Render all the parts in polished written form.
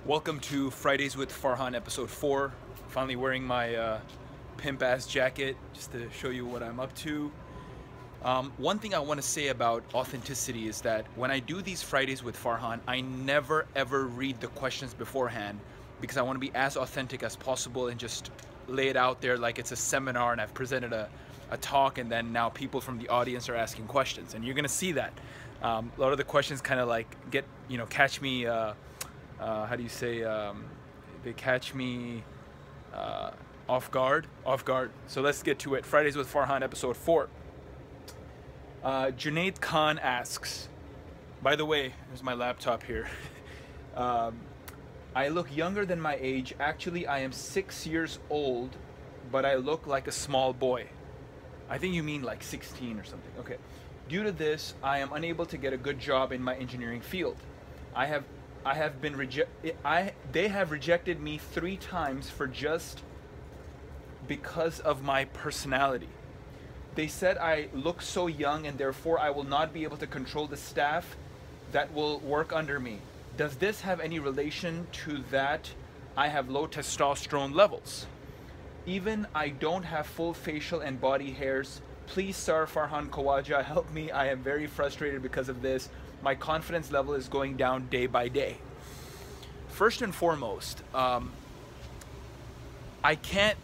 Welcome to Fridays with Farhan, episode 4. Finally wearing my pimp ass jacket just to show you what I'm up to. One thing I want to say about authenticity is that when I do these Fridays with Farhan, I never ever read the questions beforehand because I want to be as authentic as possible and just lay it out there like it's a seminar and I've presented a talk, and then now people from the audience are asking questions, and you're gonna see that. A lot of the questions kind of like catch me. How do you say? They catch me off guard. So let's get to it. Fridays with Farhan, episode 4. Junaid Khan asks, by the way, here's my laptop here. I look younger than my age. Actually, I am 6 years old, but I look like a small boy. I think you mean like 16 or something. Okay. Due to this, I am unable to get a good job in my engineering field. They have rejected me 3 times for just because of my personality. They said I look so young and therefore I will not be able to control the staff that will work under me. Does this have any relation to that I have low testosterone levels? Even I don't have full facial and body hairs. Please, Sir Farhan Khawaja, help me. I am very frustrated because of this. My confidence level is going down day by day. First and foremost, I can't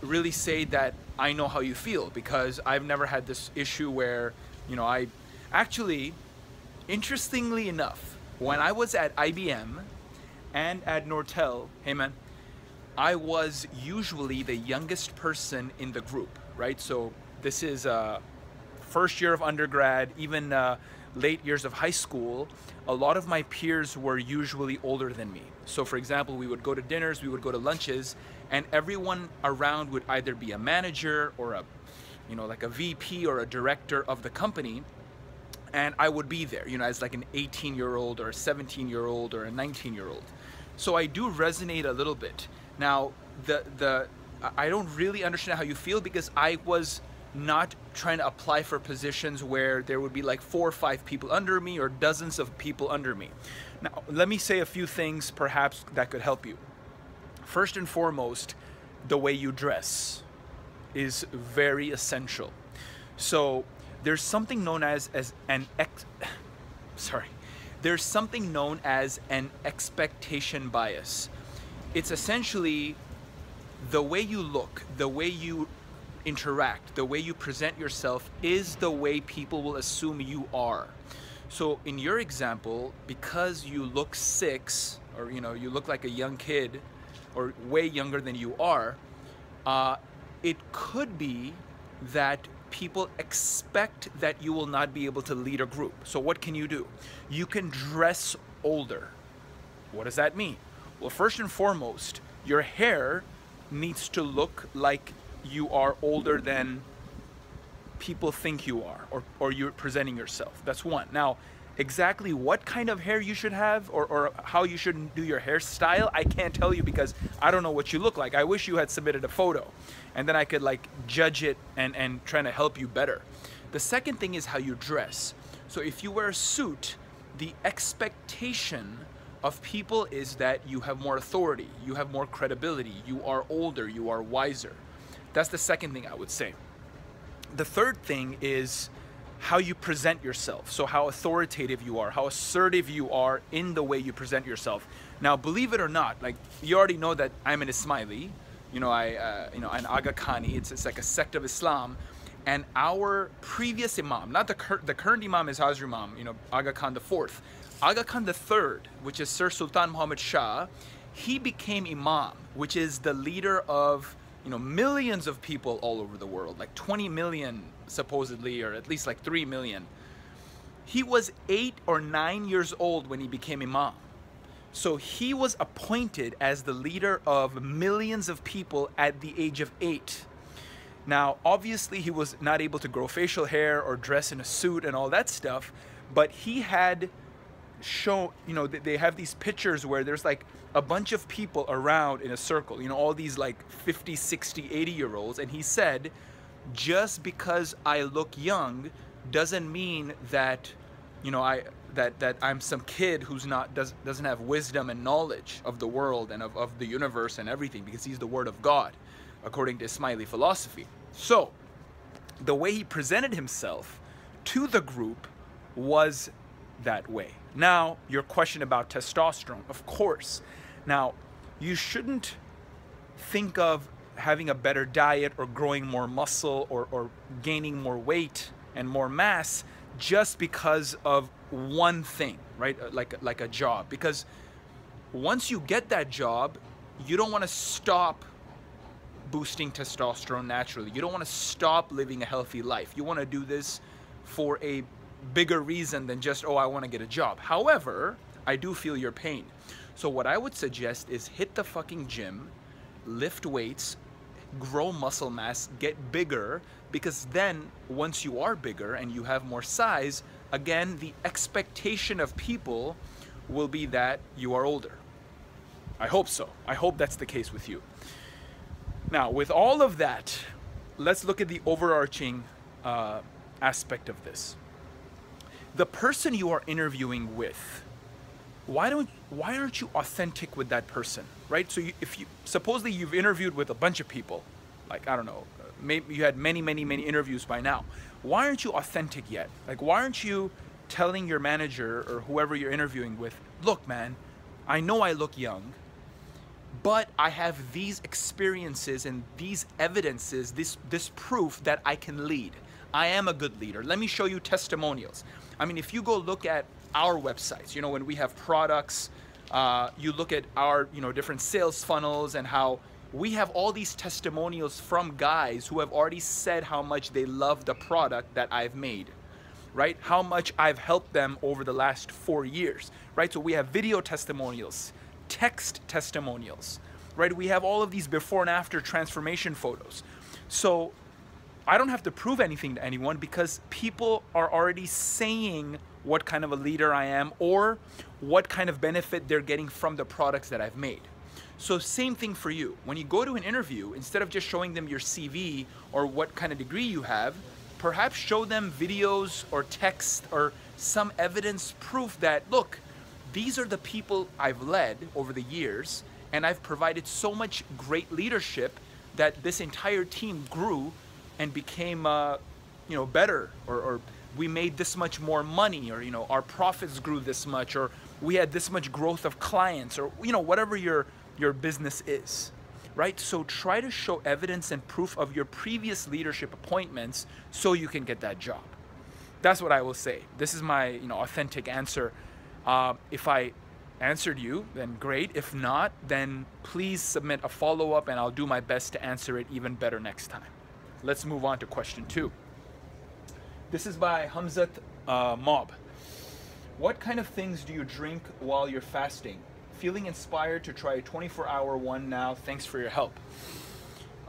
really say that I know how you feel because I've never had this issue where, I actually, interestingly enough, when I was at IBM and at Nortel, hey man, I was usually the youngest person in the group, right? So this is first year of undergrad, even late years of high school. A lot of my peers were usually older than me. So for example, we would go to dinners, we would go to lunches, and everyone around would either be a manager or like a VP or a director of the company. And I would be there, as like an 18-year-old or a 17-year-old or a 19-year-old. So I do resonate a little bit. Now, I don't really understand how you feel because I was not trying to apply for positions where there would be like 4 or 5 people under me or dozens of people under me. Now, let me say a few things perhaps that could help you. First and foremost, the way you dress is very essential. So there's something known as an expectation bias. It's essentially the way you look, the way you interact, the way you present yourself is the way people will assume you are. So in your example, because you look 6 or you look like a young kid or way younger than you are, it could be that people expect that you will not be able to lead a group. So what can you do? You can dress older. What does that mean? Well, first and foremost, your hair needs to look like you are older than people think you are, or you're presenting yourself. That's one. Now, exactly what kind of hair you should have or how you should do your hairstyle, I can't tell you because I don't know what you look like. I wish you had submitted a photo and then I could like judge it and try to help you better. The second thing is how you dress. So if you wear a suit, the expectation of people is that you have more authority, you have more credibility, you are older, you are wiser. That's the second thing I would say. The third thing is how you present yourself. So how authoritative you are, how assertive you are in the way you present yourself. Now, believe it or not, like you already know that I'm an Ismaili, an Aga Khani, it's like a sect of Islam. And our previous Imam, not the current Imam is Hazrat Imam, Aga Khan IV. Aga Khan III, which is Sir Sultan Muhammad Shah, he became Imam, which is the leader of millions of people all over the world, like 20 million supposedly, or at least like 3 million. He was 8 or 9 years old when he became Imam. So he was appointed as the leader of millions of people at the age of 8. Now, obviously he was not able to grow facial hair or dress in a suit and all that stuff, but he had shown, they have these pictures where there's like a bunch of people around in a circle, all these like 50, 60, 80-year-olds. And he said, just because I look young doesn't mean that you know, that I'm some kid who's doesn't have wisdom and knowledge of the world and of the universe and everything, because he's the word of God, according to Ismaili philosophy. So the way he presented himself to the group was that way. Now, your question about testosterone, of course. Now, you shouldn't think of having a better diet or growing more muscle or gaining more weight and more mass just because of one thing, right? Like a job. Because once you get that job, you don't want to stop boosting testosterone naturally. You don't want to stop living a healthy life. You want to do this for a bigger reason than just, oh, I want to get a job. However, I do feel your pain. So what I would suggest is hit the fucking gym, lift weights, grow muscle mass, get bigger, because then once you are bigger and you have more size, again, the expectation of people will be that you are older. I hope so. I hope that's the case with you. Now, with all of that, let's look at the overarching aspect of this. The person you are interviewing with, why aren't you authentic with that person, right? So supposedly you've interviewed with a bunch of people, like, I don't know, maybe you had many interviews by now. Why aren't you authentic yet? Like, why aren't you telling your manager or whoever you're interviewing with, look, man, I know I look young, but I have these experiences and these evidences, this proof that I can lead. I am a good leader. Let me show you testimonials. I mean, if you go look at our websites, you know, when we have products, you look at our, you know, different sales funnels and how we have all these testimonials from guys who have already said how much they love the product that I've made, right? How much I've helped them over the last 4 years, right? So we have video testimonials, text testimonials, right? We have all of these before and after transformation photos. So I don't have to prove anything to anyone because people are already saying what kind of a leader I am or what kind of benefit they're getting from the products that I've made. So same thing for you. When you go to an interview, instead of just showing them your CV or what kind of degree you have, perhaps show them videos or text or some evidence proof that, look, these are the people I've led over the years, and I've provided so much great leadership that this entire team grew and became, you know, better, or we made this much more money, or, you know, our profits grew this much, or we had this much growth of clients, or, you know, whatever your business is, right? So try to show evidence and proof of your previous leadership appointments so you can get that job. That's what I will say. This is my, you know, authentic answer. If I answered you, then great. If not, then please submit a follow-up and I'll do my best to answer it even better next time. Let's move on to question 2. This is by Hamzat Mob. What kind of things do you drink while you're fasting? Feeling inspired to try a 24-hour one now. Thanks for your help.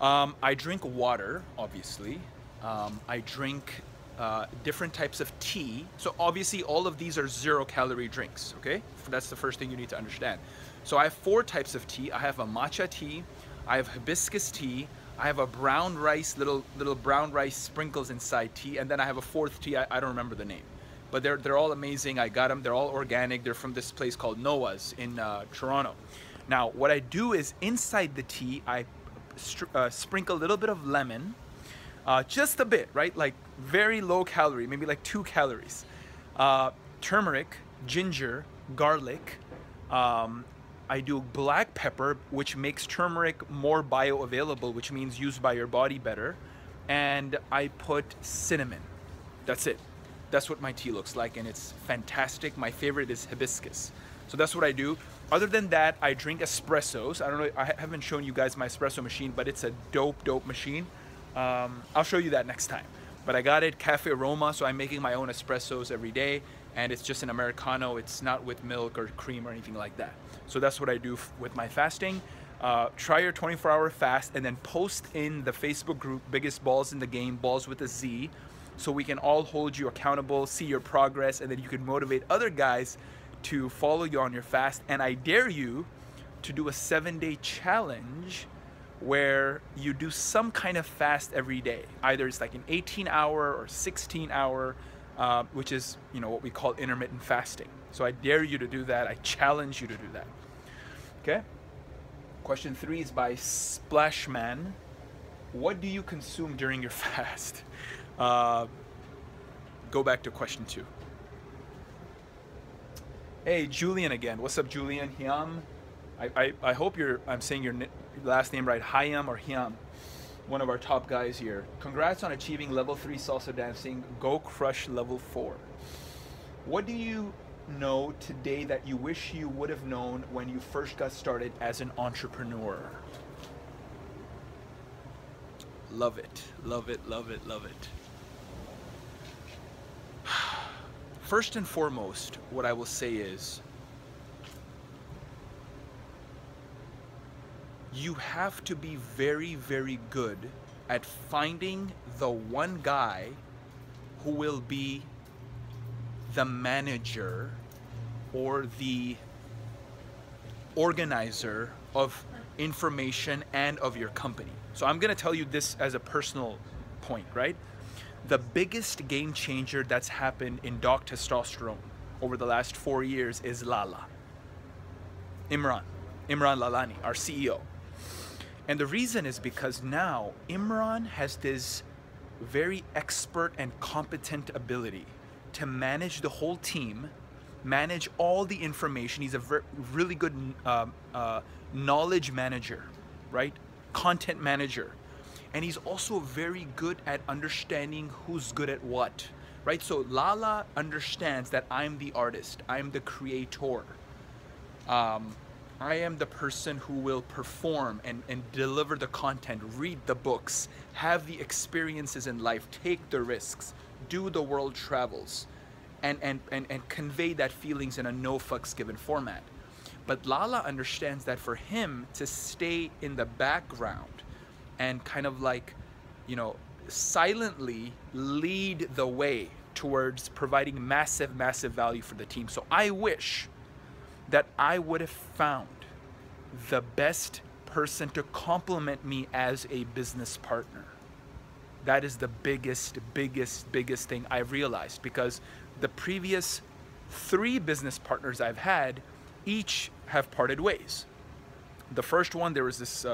I drink water, obviously. I drink different types of tea. So obviously all of these are 0-calorie drinks, okay? That's the first thing you need to understand. So I have 4 types of tea. I have a matcha tea, I have hibiscus tea, I have a brown rice, little brown rice sprinkles inside tea, and then I have a 4th tea, I don't remember the name. But they're all amazing. I got them, they're all organic. They're from this place called Noah's in Toronto. Now, what I do is inside the tea, I sprinkle a little bit of lemon, just a bit, right? Like very low calorie, maybe like 2 calories. Turmeric, ginger, garlic. I do black pepper, which makes turmeric more bioavailable, which means used by your body better. And I put cinnamon. That's it. That's what my tea looks like, and it's fantastic. My favorite is hibiscus. So that's what I do. Other than that, I drink espressos. I don't know, I haven't shown you guys my espresso machine, but it's a dope machine. I'll show you that next time. But I got it Cafe Aroma, so I'm making my own espressos every day, and it's just an Americano. It's not with milk or cream or anything like that. So that's what I do with my fasting. Try your 24-hour fast and then post in the Facebook group, Biggest Balls in the Game, balls with a Z, so we can all hold you accountable, see your progress, and then you can motivate other guys to follow you on your fast. And I dare you to do a 7-day challenge where you do some kind of fast every day. Either it's like an 18-hour or 16-hour which is, you know, what we call intermittent fasting. So I dare you to do that. I challenge you to do that. Okay? Question 3 is by Splashman. What do you consume during your fast? Go back to question 2. Hey, Julian again. What's up, Julian? Hyam. I hope I'm saying your last name right. Hyam or Hyam. One of our top guys here. Congrats on achieving level 3 salsa dancing. Go crush level 4. What do you know today that you wish you would have known when you first got started as an entrepreneur? Love it, love it, love it, love it. First and foremost, what I will say is, you have to be very, very good at finding the one guy who will be the manager or the organizer of information and of your company. So I'm going to tell you this as a personal point, right? The biggest game changer that's happened in Doc Testosterone over the last 4 years is Lala. Imran Lalani, our CEO. And the reason is because now Imran has this very expert and competent ability to manage the whole team, manage all the information. He's a really good knowledge manager, right? Content manager. And he's also very good at understanding who's good at what, right? So Lala understands that I'm the artist, I'm the creator. I am the person who will perform and deliver the content, read the books, have the experiences in life, take the risks, do the world travels, and convey that feelings in a no fucks given format. But Lala understands that for him to stay in the background and kind of like, you know, silently lead the way towards providing massive, massive value for the team. So I wish that I would have found the best person to complement me as a business partner. That is the biggest thing I've realized, because the previous 3 business partners I've had, each have parted ways. The first one, there was this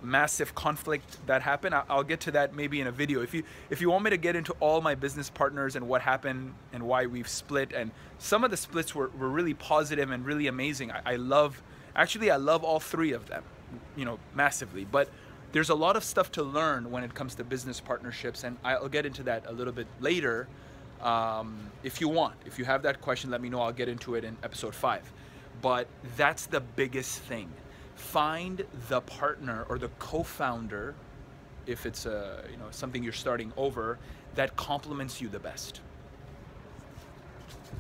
massive conflict that happened. I'll get to that maybe in a video. If you want me to get into all my business partners and what happened and why we've split, and some of the splits were really positive and really amazing. I love all 3 of them, you know, massively. But there's a lot of stuff to learn when it comes to business partnerships, and I'll get into that a little bit later. If you want, if you have that question, let me know. I'll get into it in episode 5. But that's the biggest thing. Find the partner or the co-founder, if it's something you're starting over, that complements you the best.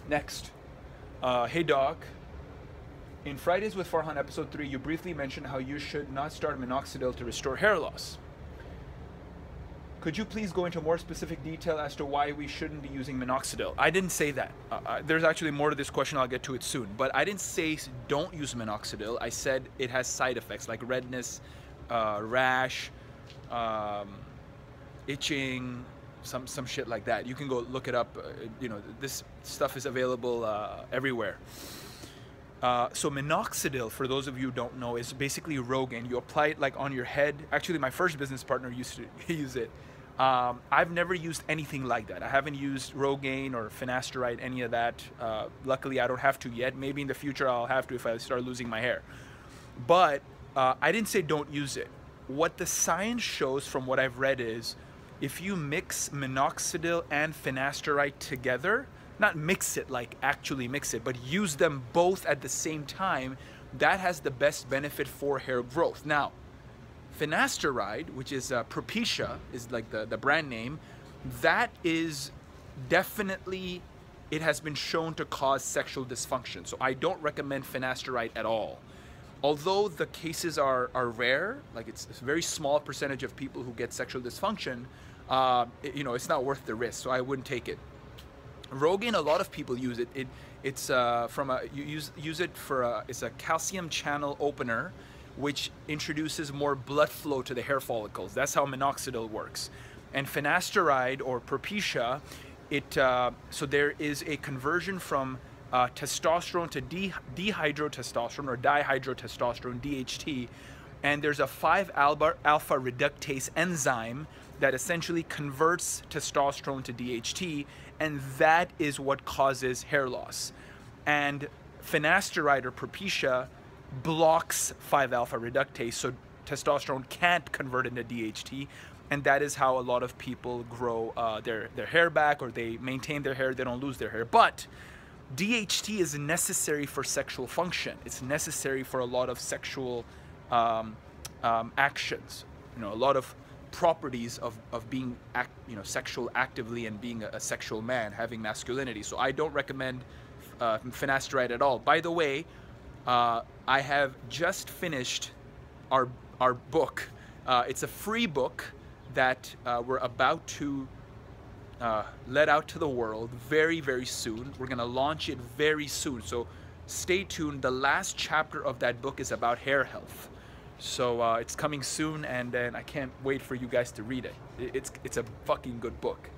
Next, hey Doc, in Fridays with Farhan episode 3, you briefly mentioned how you should not start Minoxidil to restore hair loss. Could you please go into more specific detail as to why we shouldn't be using Minoxidil? I didn't say that. There's actually more to this question. I'll get to it soon. But I didn't say don't use Minoxidil. I said it has side effects like redness, rash, itching, some shit like that. You can go look it up. This stuff is available everywhere. So Minoxidil, for those of you who don't know, is basically Rogaine. You apply it like on your head. Actually, my first business partner used to use it. I've never used anything like that. I haven't used Rogaine or finasteride, any of that. Luckily, I don't have to yet. Maybe in the future I'll have to if I start losing my hair. But I didn't say don't use it. What the science shows from what I've read is if you mix Minoxidil and finasteride together, not mix it like actually mix it, but use them both at the same time, that has the best benefit for hair growth. Now, finasteride, which is Propecia, is like the brand name, that is definitely, it has been shown to cause sexual dysfunction. So I don't recommend finasteride at all. Although the cases are rare, like it's a very small percentage of people who get sexual dysfunction, it's not worth the risk, so I wouldn't take it. Rogaine, a lot of people use it. It's it's a calcium channel opener, which introduces more blood flow to the hair follicles. That's how Minoxidil works. And finasteride or Propecia So there is a conversion from testosterone to dihydrotestosterone or dihydrotestosterone, DHT, and there's a 5-alpha reductase enzyme that essentially converts testosterone to DHT, and that is what causes hair loss. And finasteride or Propecia blocks 5-alpha reductase, so testosterone can't convert into DHT, and that is how a lot of people grow their hair back, or they maintain their hair, they don't lose their hair. But DHT is necessary for sexual function. It's necessary for a lot of sexual actions, you know, a lot of properties of being sexual actively and being a sexual man, having masculinity. So I don't recommend finasteride at all. By the way, I have just finished our book. It's a free book that we're about to let out to the world very, very soon. We're gonna launch it very soon, so stay tuned. The last chapter of that book is about hair health, so it's coming soon, and I can't wait for you guys to read it. It's a fucking good book.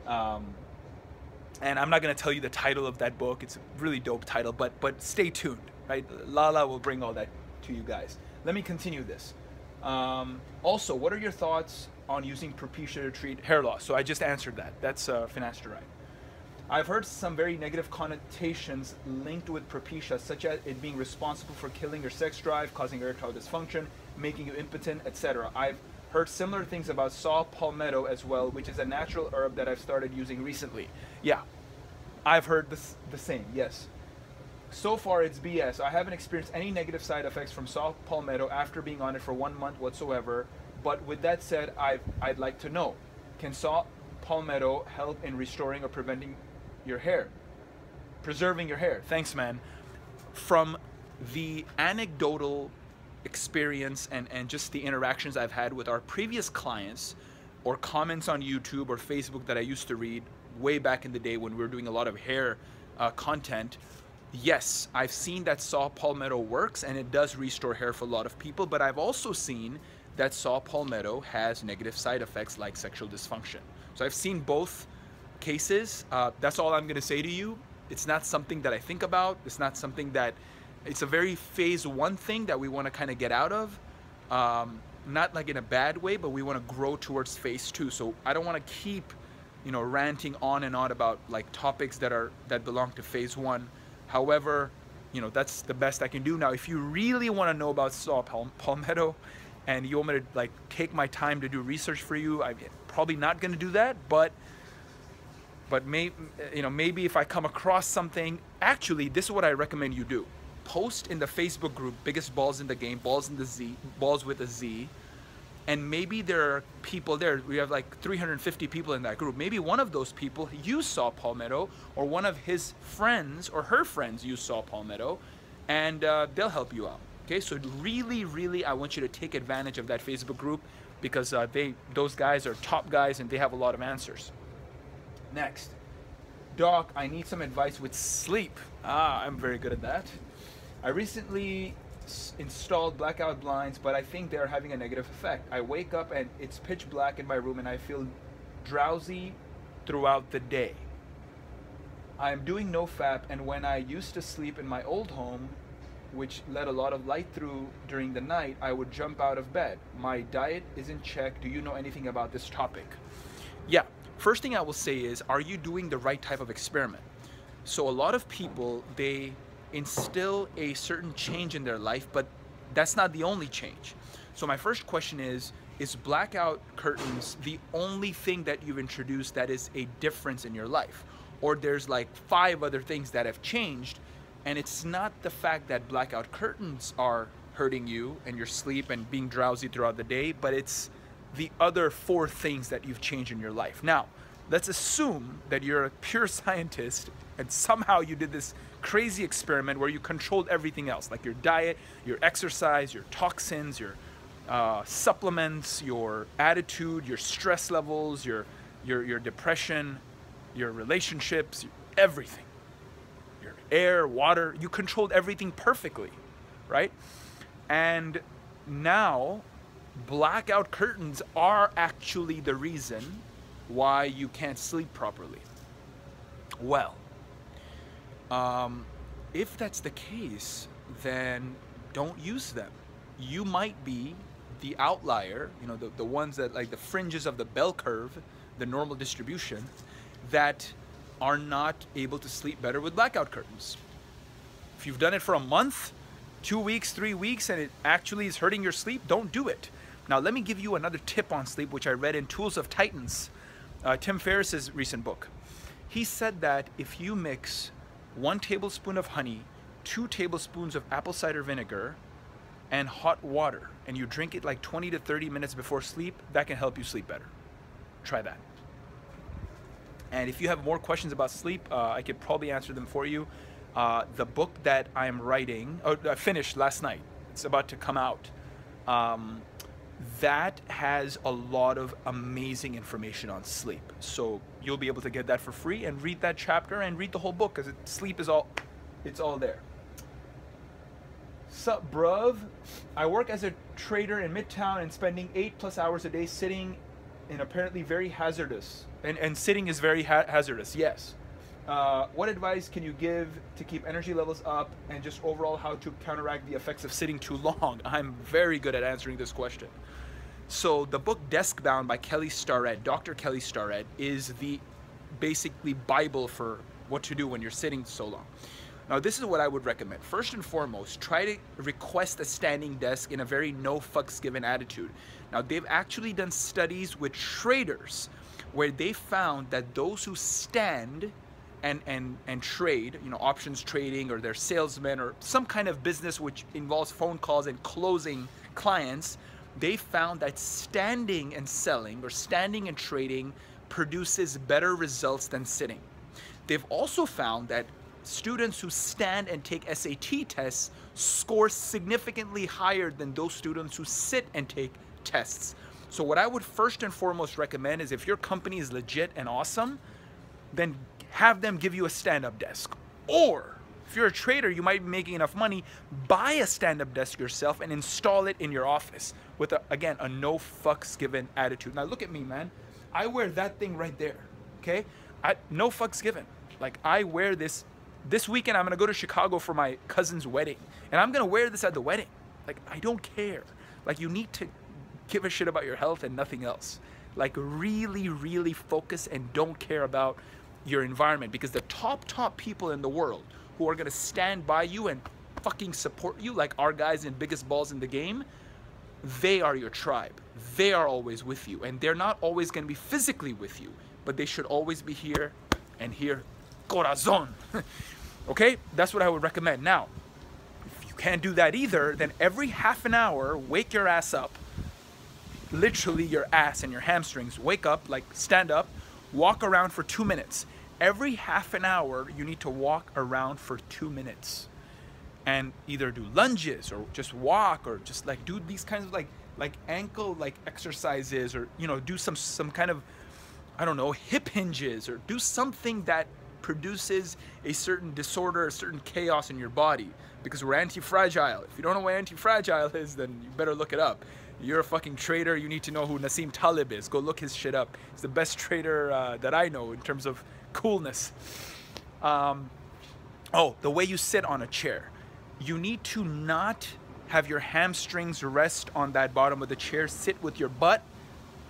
And I'm not gonna tell you the title of that book. It's a really dope title, but stay tuned, right? Lala will bring all that to you guys. Let me continue this. Also, what are your thoughts on using Propecia to treat hair loss? So I just answered that. That's finasteride. I've heard some very negative connotations linked with Propecia, such as it being responsible for killing your sex drive, causing erectile dysfunction, making you impotent, etc. I've heard similar things about saw palmetto as well, which is a natural herb that I've started using recently. Yeah, I've heard the same, yes. So far, it's BS. I haven't experienced any negative side effects from saw palmetto after being on it for 1 month whatsoever. But with that said, I'd like to know, can saw palmetto help in restoring or preventing your hair? Preserving your hair. Thanks, man. From the anecdotal experience and just the interactions I've had with our previous clients, or comments on YouTube or Facebook that I used to read way back in the day when we were doing a lot of hair content, yes, I've seen that saw palmetto works and it does restore hair for a lot of people, but I've also seen that saw palmetto has negative side effects like sexual dysfunction. So I've seen both cases. That's all I'm gonna say to you. It's not something that I think about. It's not something that, it's a very phase 1 thing that we wanna kind of get out of. Not like in a bad way, but we wanna grow towards phase 2. So I don't wanna keep, you know, ranting on and on about like topics that belong to phase 1. However, you know, that's the best I can do. Now, if you really wanna know about saw palmetto, and you want me to like take my time to do research for you, I'm probably not going to do that, but maybe if I come across something, actually, this is what I recommend you do. Post in the Facebook group, Biggest Balls in the Game, Balls with a Z, and maybe there are people there. We have like 350 people in that group. Maybe one of those people use saw palmetto, or one of his friends or her friends use saw palmetto, and they'll help you out. Okay, so really, really, I want you to take advantage of that Facebook group, because those guys are top guys and they have a lot of answers. Next, Doc, I need some advice with sleep. I'm very good at that. I recently installed blackout blinds, but I think they're having a negative effect. I wake up and it's pitch black in my room and I feel drowsy throughout the day. I am doing no FAP, and when I used to sleep in my old home, which let a lot of light through during the night, I would jump out of bed. My diet is in check. Do you know anything about this topic? Yeah, first thing I will say is, are you doing the right type of experiment? So a lot of people, they instill a certain change in their life, but that's not the only change. So my first question is blackout curtains the only thing that you've introduced that is a difference in your life? Or there's like 5 other things that have changed, and it's not the fact that blackout curtains are hurting you and your sleep and being drowsy throughout the day, but it's the other 4 things that you've changed in your life. Now, let's assume that you're a pure scientist and somehow you did this crazy experiment where you controlled everything else, like your diet, your exercise, your toxins, your supplements, your attitude, your stress levels, your depression, your relationships, everything. Your air, water, you controlled everything perfectly, right? And now blackout curtains are actually the reason why you can't sleep properly. Well, if that's the case, then don't use them. You might be the outlier, you know, the ones that, like the fringes of the bell curve, the normal distribution, that are not able to sleep better with blackout curtains. If you've done it for a month, 2 weeks, 3 weeks, and it actually is hurting your sleep, don't do it. Now, let me give you another tip on sleep, which I read in Tools of Titans, Tim Ferriss's recent book. He said that if you mix 1 tablespoon of honey, 2 tablespoons of apple cider vinegar, and hot water, and you drink it like 20 to 30 minutes before sleep, that can help you sleep better. Try that. And if you have more questions about sleep, I could probably answer them for you. The book that I'm writing, I finished last night, it's about to come out, that has a lot of amazing information on sleep. So you'll be able to get that for free and read that chapter and read the whole book, because sleep is all, it's all there. Sup, bruv? I work as a trader in Midtown and spending 8+ hours a day sitting in apparently very hazardous. And sitting is very hazardous, yes. What advice can you give to keep energy levels up and just overall how to counteract the effects of sitting too long? I'm very good at answering this question. So the book Desk Bound by Kelly Starrett, Dr. Kelly Starrett, is the basically Bible for what to do when you're sitting so long. Now, this is what I would recommend. First and foremost, try to request a standing desk in a very no fucks given attitude. Now, they've actually done studies with traders where they found that those who stand and trade, you know, options trading, or they're salesmen or some kind of business which involves phone calls and closing clients, they found that standing and selling or standing and trading produces better results than sitting. They've also found that students who stand and take SAT tests score significantly higher than those students who sit and take tests. So what I would first and foremost recommend is, if your company is legit and awesome, then have them give you a stand-up desk. Or if you're a trader, you might be making enough money, buy a stand-up desk yourself and install it in your office with, again, a no fucks given attitude. Now look at me, man. I wear that thing right there, okay? No fucks given. Like, I wear this. This weekend, I'm gonna go to Chicago for my cousin's wedding, and I'm gonna wear this at the wedding. Like, I don't care. Like, you need to give a shit about your health and nothing else. Like, really, really focus and don't care about your environment, because the top people in the world who are gonna stand by you and fucking support you, like our guys in Biggest Balls in the Game, they are your tribe. They are always with you, and they're not always gonna be physically with you, but they should always be here and here. Corazon. Okay, that's what I would recommend. Now, if you can't do that either, then every half an hour, wake your ass up. Literally your ass and your hamstrings. Wake up, like stand up, walk around for 2 minutes. Every half an hour, you need to walk around for 2 minutes. And either do lunges or just walk, or just like do these kinds of like ankle like exercises, or, you know, do some kind of, I don't know, hip hinges, or do something that produces a certain disorder, a certain chaos in your body, because we're anti-fragile. If you don't know what anti-fragile is, then you better look it up. You're a fucking trader, you need to know who Nassim Taleb is. Go look his shit up. He's the best trader that I know in terms of coolness. Oh, the way you sit on a chair. You need to not have your hamstrings rest on that bottom of the chair. Sit with your butt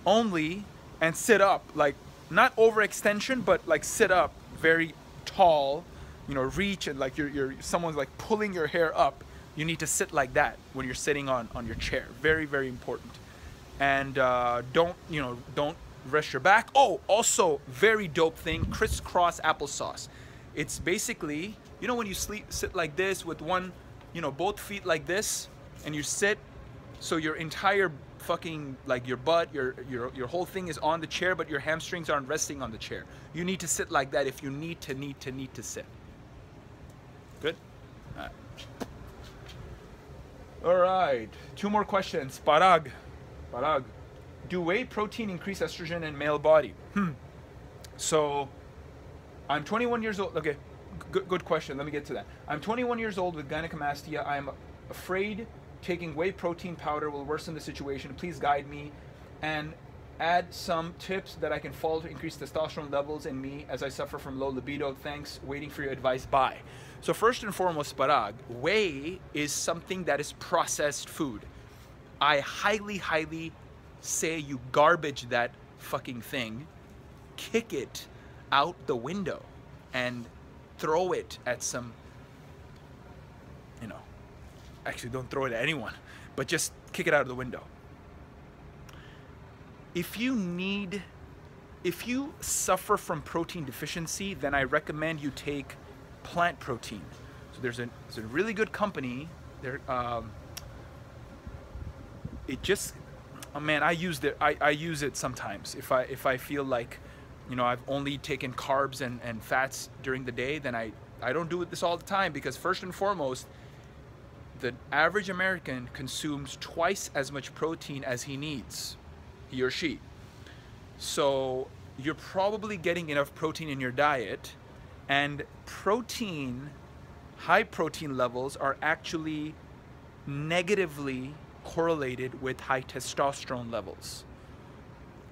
only and sit up. Like, not overextension, but like sit up very tall, you know, reach, and like someone's like pulling your hair up. You need to sit like that when you're sitting on your chair. Very, very important. And don't rest your back. Oh, also very dope thing, crisscross applesauce. It's basically, you know, when you sit like this with one, you know, both feet like this, and you sit, so your entire fucking, like your butt, your whole thing is on the chair, but your hamstrings aren't resting on the chair. You need to sit like that if you need to sit. Good? All right. 2 more questions. Parag. Do whey protein increase estrogen in male body? So, I'm 21 years old. Okay, good question. Let me get to that. I'm 21 years old with gynecomastia. I'm afraid taking whey protein powder will worsen the situation. Please guide me. And Add some tips that I can follow to increase testosterone levels in me as I suffer from low libido. Thanks. Waiting for your advice. Bye. So first and foremost, Parag, whey is something that is processed food. I highly, highly say you garbage that fucking thing, kick it out the window, and throw it at some, you know, actually don't throw it at anyone, but just kick it out of the window. If you suffer from protein deficiency, then I recommend you take plant protein. So there's a really good company there. Man, I use it sometimes. If I feel like, you know, I've only taken carbs and fats during the day, then I don't do this all the time, because first and foremost, the average American consumes twice as much protein as he needs, he or she. So you're probably getting enough protein in your diet, and high protein levels are actually negatively correlated with high testosterone levels.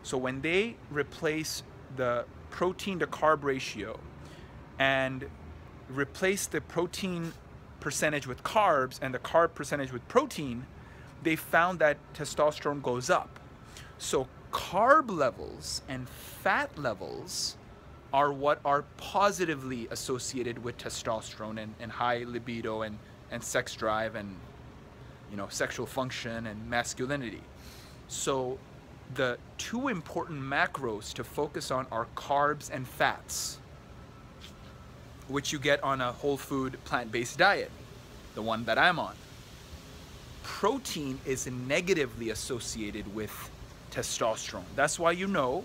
So when they replace the protein to carb ratio and replace the protein percentage with carbs and the carb percentage with protein, they found that testosterone goes up. So carb levels and fat levels are what are positively associated with testosterone and high libido and sex drive and, you know, sexual function and masculinity. So the two important macros to focus on are carbs and fats, which you get on a whole food plant-based diet, the one that I'm on. Protein is negatively associated with testosterone. That's why, you know,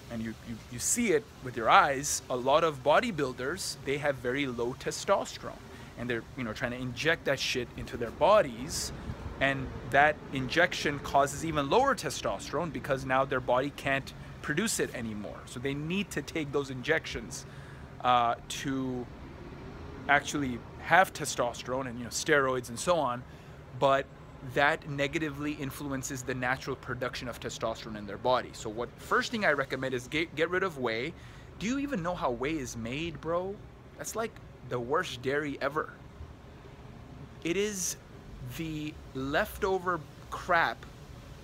and you see it with your eyes, a lot of bodybuilders, they have very low testosterone, and they're, you know, trying to inject that shit into their bodies, and that injection causes even lower testosterone because now their body can't produce it anymore. So they need to take those injections to actually have testosterone and, you know, steroids and so on, but that negatively influences the natural production of testosterone in their body. So what first thing I recommend is get rid of whey. Do you even know how whey is made, bro? That's like the worst dairy ever. It is the leftover crap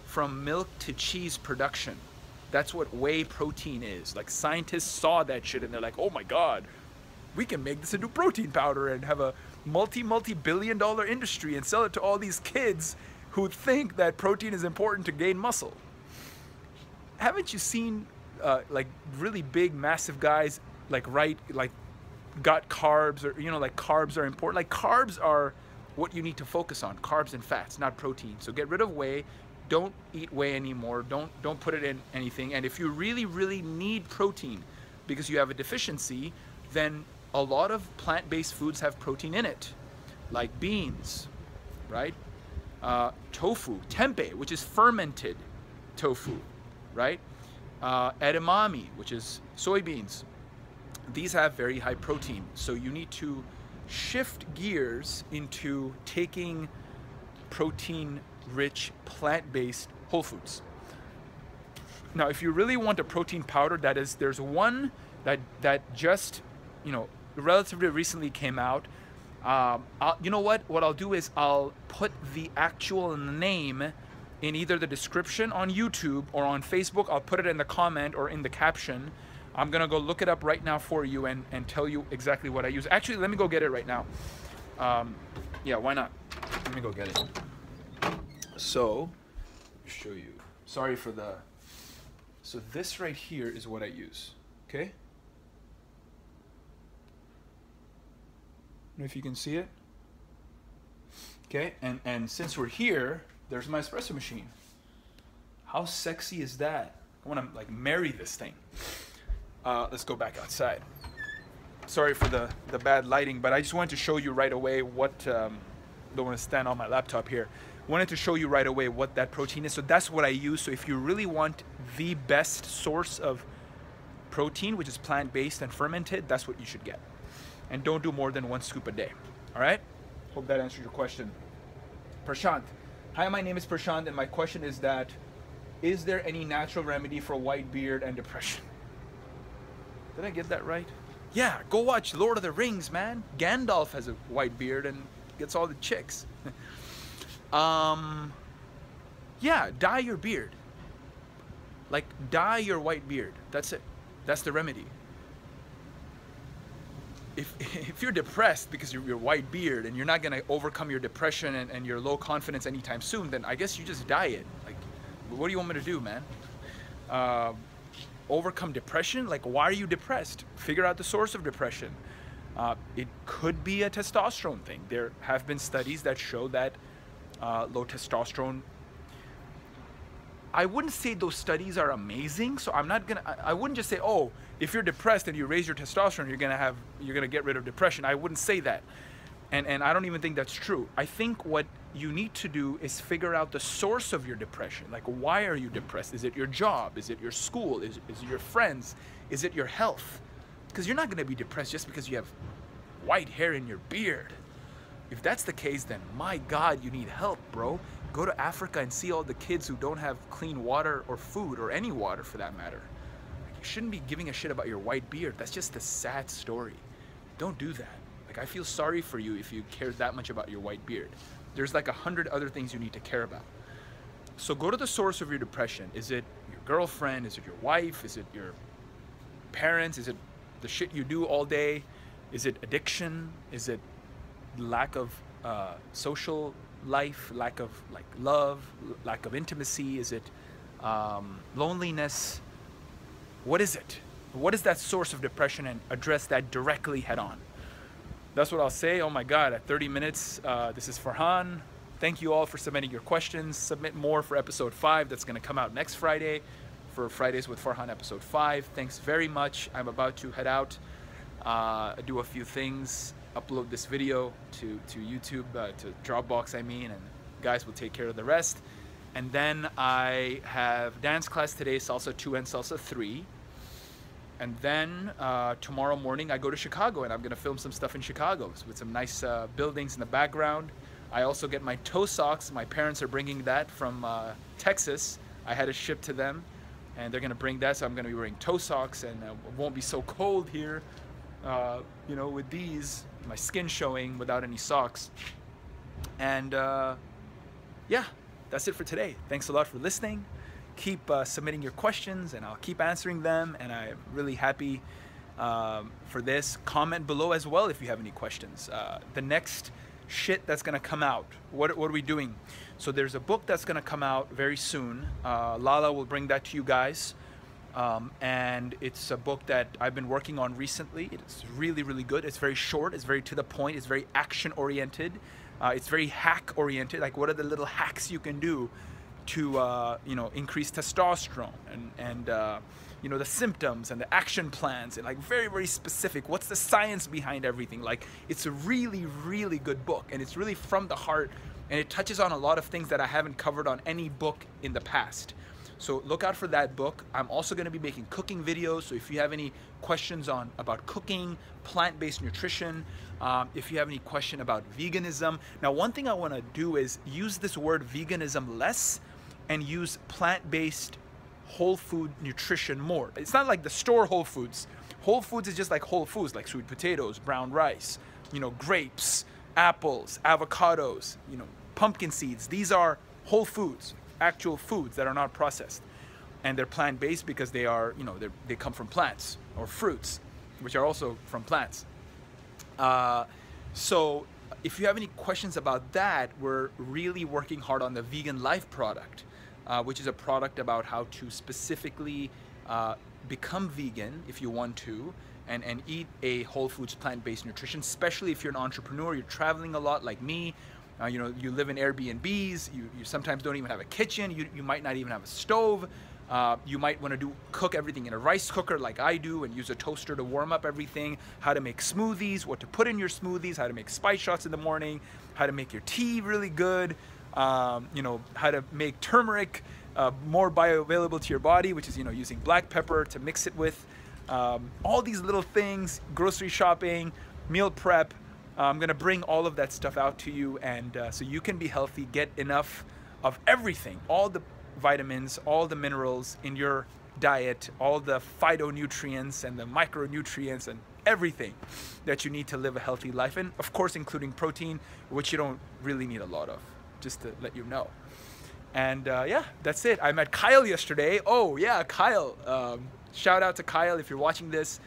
from milk to cheese production. That's what whey protein is. Like, scientists saw that shit and they're like, oh my God, we can make this into protein powder and have a multi-billion-dollar industry and sell it to all these kids who think that protein is important to gain muscle. Haven't you seen like really big, massive guys like got carbs, or, you know, like carbs are important. Like, carbs are what you need to focus on, carbs and fats, not protein. So get rid of whey. Don't eat whey anymore. Don't put it in anything. And if you really, really need protein because you have a deficiency, then a lot of plant-based foods have protein in it, like beans, right? Tofu, tempeh, which is fermented tofu, right? Edamame, which is soybeans. These have very high protein. So you need to shift gears into taking protein-rich, plant-based whole foods. Now, if you really want a protein powder, there's one that just, you know, relatively recently came out. You know what I'll do is I'll put the actual name in either the description on YouTube or on Facebook. I'll put it in the comment or in the caption. I'm gonna go look it up right now for you and tell you exactly what I use. Actually, let me go get it right now. Yeah, why not? Let me go get it. So, show you. Sorry for the... So this right here is what I use, okay? I don't know if you can see it. Okay, and since we're here, there's my espresso machine. How sexy is that? I want to like marry this thing. Let's go back outside. Sorry for the bad lighting, but I just wanted to show you right away what, don't want to stand on my laptop here. Wanted to show you right away what that protein is. So that's what I use. So if you really want the best source of protein, which is plant-based and fermented, that's what you should get. And don't do more than 1 scoop a day. All right? Hope that answered your question. Prashant. Hi, my name is Prashant, and my question is that Is there any natural remedy for white beard and depression? Did I get that right? Yeah, go watch Lord of the Rings, man. Gandalf has a white beard and gets all the chicks. Yeah, dye your beard. Like, dye your white beard. That's it. That's the remedy. If you're depressed because you're white beard and you're not going to overcome your depression and your low confidence anytime soon, then I guess you just dye it. Like, what do you want me to do, man? Overcome depression? Like, why are you depressed? Figure out the source of depression. It could be a testosterone thing. There have been studies that show that low testosterone. I wouldn't say those studies are amazing, so I wouldn't just say, oh, if you're depressed and you raise your testosterone, you're gonna get rid of depression. I wouldn't say that. And I don't even think that's true. I think what you need to do is figure out the source of your depression. Like, why are you depressed? Is it your job? Is it your school? Is it your friends? Is it your health? Because you're not gonna be depressed just because you have white hair in your beard. If that's the case, then my God, you need help, bro. Go to Africa and see all the kids who don't have clean water or food, or any water for that matter. You shouldn't be giving a shit about your white beard. That's just a sad story. Don't do that. Like, I feel sorry for you if you care that much about your white beard. There's like 100 other things you need to care about. So go to the source of your depression. Is it your girlfriend? Is it your wife? Is it your parents? Is it the shit you do all day? Is it addiction? Is it lack of social life, lack of like love, lack of intimacy? Is it loneliness? What is it? What is that source of depression, and address that directly head on. That's what I'll say. Oh my God, at 30 minutes, this is Farhan. Thank you all for submitting your questions. Submit more for episode 5. That's gonna come out next Friday for Fridays with Farhan episode 5. Thanks very much. I'm about to head out, do a few things, upload this video to YouTube, to Dropbox, and guys will take care of the rest. And then I have dance class today, Salsa 2 and Salsa 3. And then tomorrow morning I go to Chicago, and I'm gonna film some stuff in Chicago with some nice buildings in the background. I also get my toe socks. My parents are bringing that from Texas. I had it shipped to them, and they're gonna bring that, so I'm gonna be wearing toe socks, and it won't be so cold here, you know, with these, my skin showing without any socks. And yeah, that's it for today. Thanks a lot for listening. Keep submitting your questions, and I'll keep answering them, and I'm really happy for this. Comment below as well if you have any questions. The next shit that's gonna come out, what are we doing? So there's a book that's gonna come out very soon. Lala will bring that to you guys, and it's a book that I've been working on recently. It's really, really good. It's very short, it's very to the point, it's very action oriented, it's very hack oriented. Like, what are the little hacks you can do to you know, increase testosterone, and you know, the symptoms and the action plans, and like very, very specific. What's the science behind everything? Like, it's a really, really good book, and it's really from the heart, and it touches on a lot of things that I haven't covered on any book in the past. So look out for that book. I'm also going to be making cooking videos, so if you have any questions about cooking, plant-based nutrition, if you have any question about veganism. Now, one thing I want to do is use this word veganism less and use plant-based whole food nutrition more. It's not like the store Whole Foods. Whole Foods is just like whole foods, like sweet potatoes, brown rice, you know, grapes, apples, avocados, you know, pumpkin seeds. These are whole foods, actual foods that are not processed, and they're plant-based because they are, you know, they come from plants, or fruits, which are also from plants. So if you have any questions about that, we're really working hard on the Vegan Life product, which is a product about how to specifically become vegan if you want to, and eat a whole foods plant-based nutrition, especially if you're an entrepreneur, you're traveling a lot like me. You know, you live in Airbnbs, you sometimes don't even have a kitchen, you might not even have a stove. You might want to cook everything in a rice cooker like I do, and use a toaster to warm up everything, how to make smoothies, what to put in your smoothies, how to make spice shots in the morning, how to make your tea really good, you know, how to make turmeric more bioavailable to your body, which is, you know, using black pepper to mix it with. All these little things, grocery shopping, meal prep. I'm gonna bring all of that stuff out to you, and so you can be healthy, get enough of everything, all the vitamins, all the minerals in your diet, all the phytonutrients and the micronutrients and everything that you need to live a healthy life, and of course including protein, which you don't really need a lot of, just to let you know. And yeah, that's it. I met Kyle yesterday. Oh yeah, Kyle. Shout out to Kyle if you're watching this.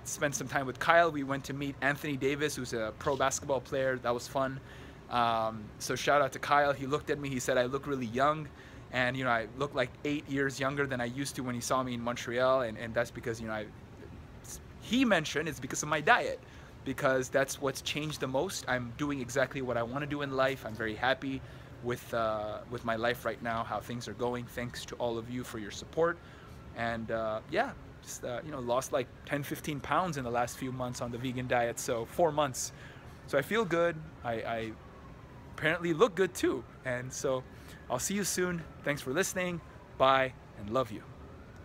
Spent some time with Kyle. We went to meet Anthony Davis, who's a pro basketball player. That was fun. So shout out to Kyle. He looked at me, he said I look really young, and I look like 8 years younger than I used to when he saw me in Montreal, and that's because he mentioned it's because of my diet, because that's what's changed the most. I'm doing exactly what I want to do in life. I'm very happy with my life right now, how things are going, thanks to all of you for your support. And yeah, just lost like 10-15 pounds in the last few months on the vegan diet, so 4 months. So I feel good. I apparently look good too. And so I'll see you soon. Thanks for listening. Bye, and love you.